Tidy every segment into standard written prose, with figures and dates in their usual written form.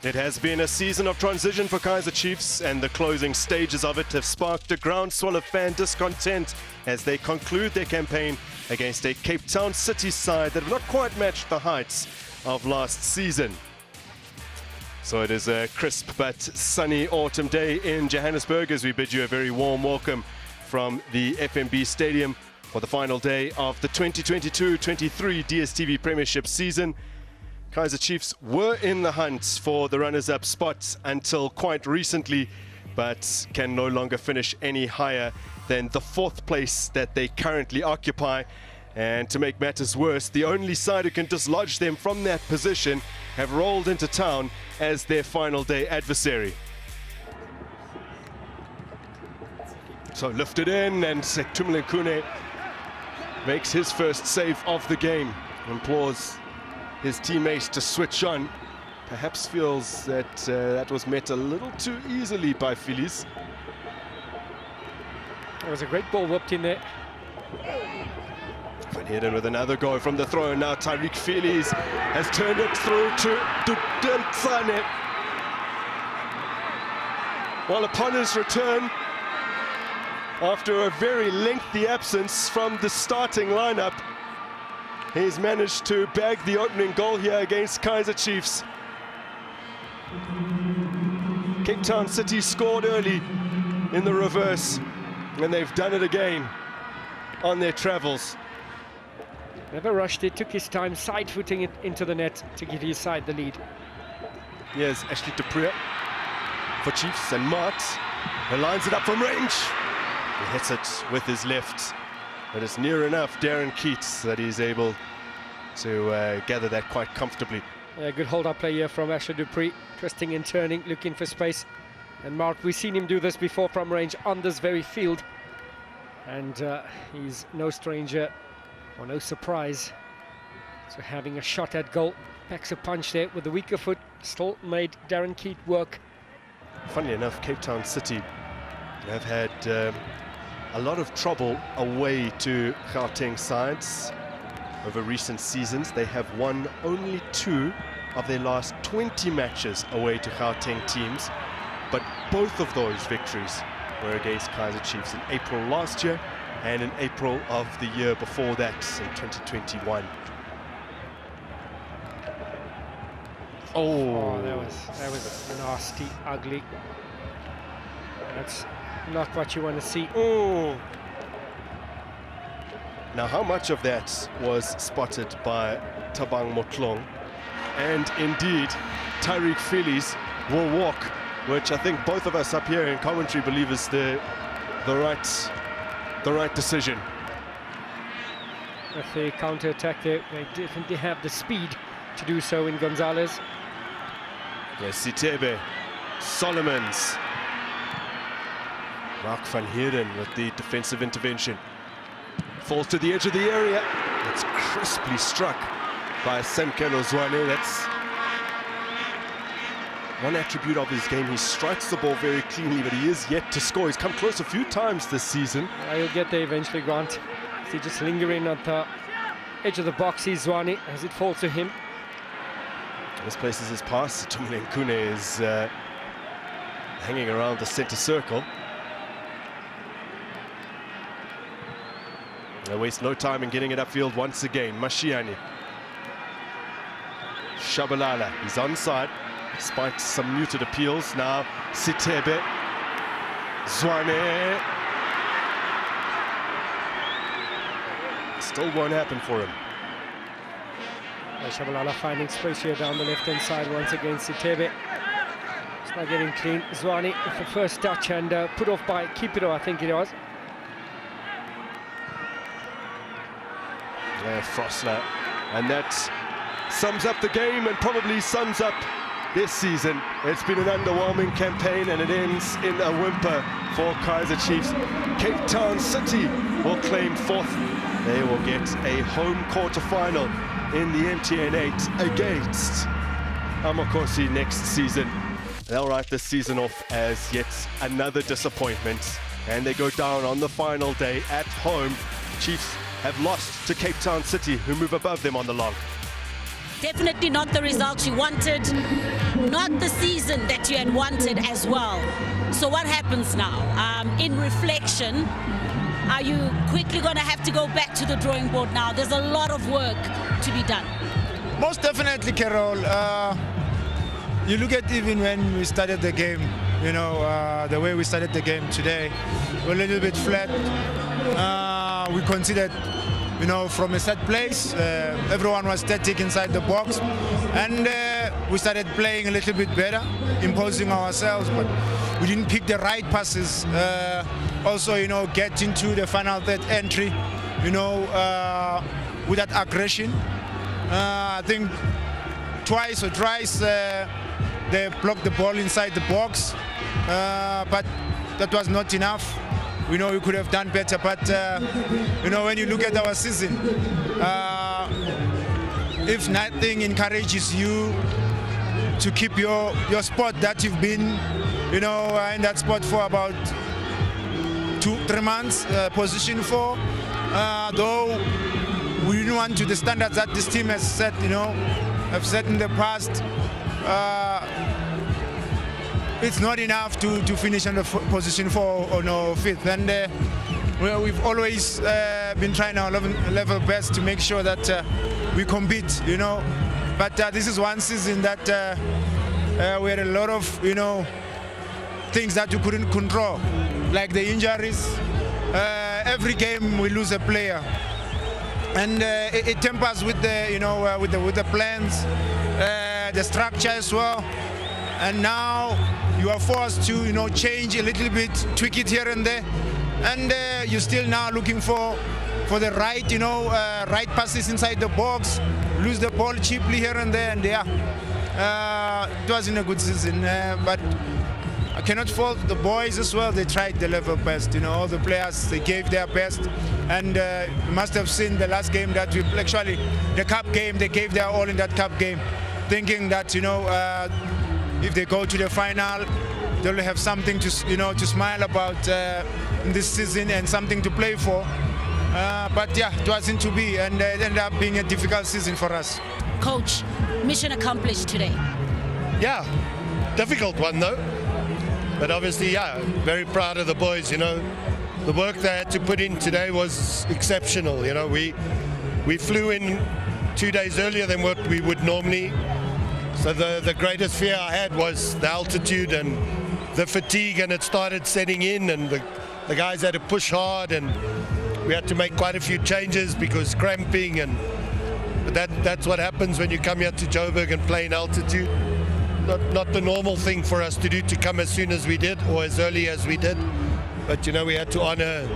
It has been a season of transition for Kaizer Chiefs, and the closing stages of it have sparked a groundswell of fan discontent as they conclude their campaign against a Cape Town City side that have not quite matched the heights of last season. So it is a crisp but sunny autumn day in Johannesburg as we bid you a very warm welcome from the FNB Stadium for the final day of the 2022-23 DStv Premiership season. Kaizer Chiefs were in the hunt for the runners-up spot until quite recently, but can no longer finish any higher than the fourth place that they currently occupy. And to make matters worse, the only side who can dislodge them from that position have rolled into town as their final day adversary. So lifted in, and Kune makes his first save of the game. Implores his teammates to switch on. Perhaps feels that that was met a little too easily by Phillies. There was a great ball whipped in there. Van Heerden with another go from the throw. Now Tyreek Phillies has turned it through to Dudentsane. While upon his return, after a very lengthy absence from the starting lineup, he's managed to bag the opening goal here against Kaizer Chiefs. Cape Town City scored early in the reverse, and they've done it again on their travels. Never rushed it, took his time, side-footing it into the net to give his side the lead. Here's Ashley Dupree for Chiefs, and Mart, who lines it up from range. He hits it with his left, but it's near enough Darren Keats that he's able to gather that quite comfortably. Yeah, good hold-up play here from Ashley Dupree, twisting and turning, looking for space. And Mark, we've seen him do this before from range on this very field. And he's no stranger, or no surprise, so having a shot at goal. Packs a punch there with the weaker foot, still made Darren Keat work. Funnily enough, Cape Town City have had a lot of trouble away to Gauteng sides over recent seasons. They have won only 2 of their last 20 matches away to Gauteng teams, but both of those victories were against Kaizer Chiefs in April last year and in April of the year before that, in 2021. Oh, that was nasty, ugly. That's not what you want to see. Oh. Now, how much of that was spotted by Thabang Motlong? And indeed, Tyreek Phillies will walk, which I think both of us up here in commentary believe is the right decision. If they counter-attack there, they definitely have the speed to do so in Gonzalez. Yes, Sitebe, Solomons, Mark van Heerden with the defensive intervention. Falls to the edge of the area. It's crisply struck by Samkelo Zwane. That's one attribute of his game. He strikes the ball very cleanly, but he is yet to score. He's come close a few times this season. He'll get there eventually, Grant. He's just lingering at the edge of the box. He's Zwane as it falls to him. This places his pass. Kune is hanging around the center circle. They waste no time in getting it upfield once again. Mashiane. Shabalala, he's onside, despite some muted appeals. Now, Sitebe. Zwane. Still won't happen for him. Shabalala finding space here down the left-hand side once again. Sitebe. It's not getting clean. Zwane with the first touch and put off by Kipiro, I think it was. Frosler, and that sums up the game and probably sums up this season. It's been an underwhelming campaign, and it ends in a whimper for Kaizer Chiefs. Cape Town City will claim 4th. They will get a home quarter-final in the MTN 8 against Amakosi next season. They'll write this season off as yet another disappointment, and they go down on the final day at home. Chiefs have lost to Cape Town City, who move above them on the log. Definitely not the result you wanted, not the season that you had wanted as well. So what happens now? In reflection, are you quickly going to have to go back to the drawing board now? There's a lot of work to be done. Most definitely, Carol. You look at even when we started the game, you know, the way we started the game today, we're a little bit flat. We considered, you know, from a set place, everyone was static inside the box, and we started playing a little bit better, imposing ourselves, but we didn't pick the right passes. Also, you know, get into the final third entry, you know, with that aggression. I think twice or thrice they blocked the ball inside the box, but that was not enough. We know we could have done better, but you know, when you look at our season, if nothing encourages you to keep your spot that you've been, you know, in that spot for about 2-3 months, position 4, though we didn't want to the standards that this team has set, you know, have set in the past. It's not enough to finish on the position 4 or no 5th, and we've always been trying our level best to make sure that we compete, you know. But this is one season that we had a lot of, you know, things that we couldn't control, like the injuries. Every game we lose a player, and it tempers with the, you know, with the plans, the structure as well. And now you are forced to, you know, change a little bit, tweak it here and there, and you're still now looking for the right, you know, right passes inside the box, lose the ball cheaply here and there, and yeah, it wasn't a good season, but I cannot fault the boys as well. They tried their level best, you know, all the players, they gave their best, and you must have seen the last game that we actually, the cup game, they gave their all in that cup game, thinking that, you know, if they go to the final, they'll have something to, you know, to smile about in this season and something to play for. But yeah, it wasn't to be, and it ended up being a difficult season for us. Coach, mission accomplished today. Yeah, difficult one though. But obviously, yeah, very proud of the boys, you know. The work they had to put in today was exceptional, you know. We flew in 2 days earlier than what we would normally. So the greatest fear I had was the altitude and the fatigue, and it started setting in, and the guys had to push hard, and we had to make quite a few changes because cramping, and that's what happens when you come here to Joburg and play in altitude. Not the normal thing for us to do, to come as soon as we did or as early as we did, but you know, we had to honor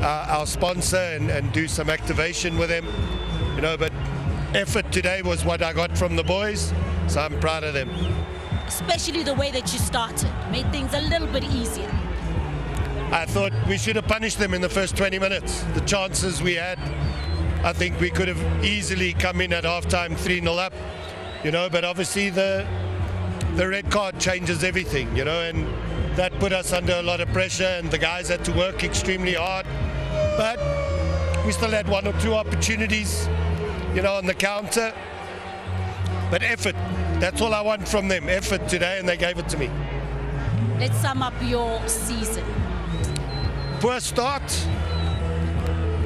our sponsor and do some activation with them, you know. But effort today was what I got from the boys, so I'm proud of them. Especially the way that you started, made things a little bit easier. I thought we should have punished them in the first 20 minutes. The chances we had, I think we could have easily come in at halftime 3-0 up, you know, but obviously the red card changes everything, you know, and that put us under a lot of pressure, and the guys had to work extremely hard. But we still had 1 or 2 opportunities, you know, on the counter. But effort, that's all I want from them, effort today, and they gave it to me. Let's sum up your season. Poor start.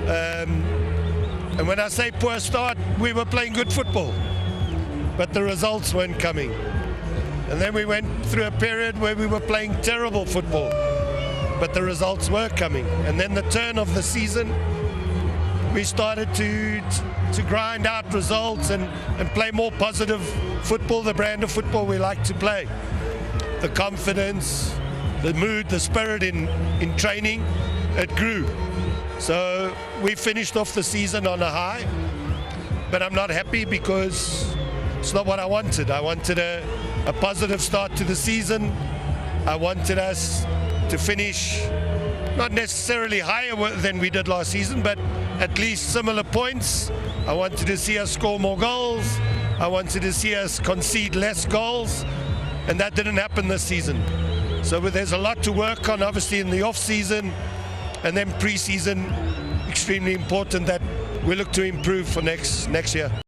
And when I say poor start, we were playing good football, but the results weren't coming. And then we went through a period where we were playing terrible football, but the results were coming. And then the turn of the season, we started to grind out results and play more positive football, the brand of football we like to play. The confidence, the mood, the spirit in training, it grew. So we finished off the season on a high, but I'm not happy because it's not what I wanted. I wanted a positive start to the season. I wanted us to finish not necessarily higher than we did last season, but at least similar points. I wanted to see us score more goals. I wanted to see us concede less goals, and that didn't happen this season. So there's a lot to work on, obviously, in the off-season, and then pre-season, extremely important that we look to improve for next year.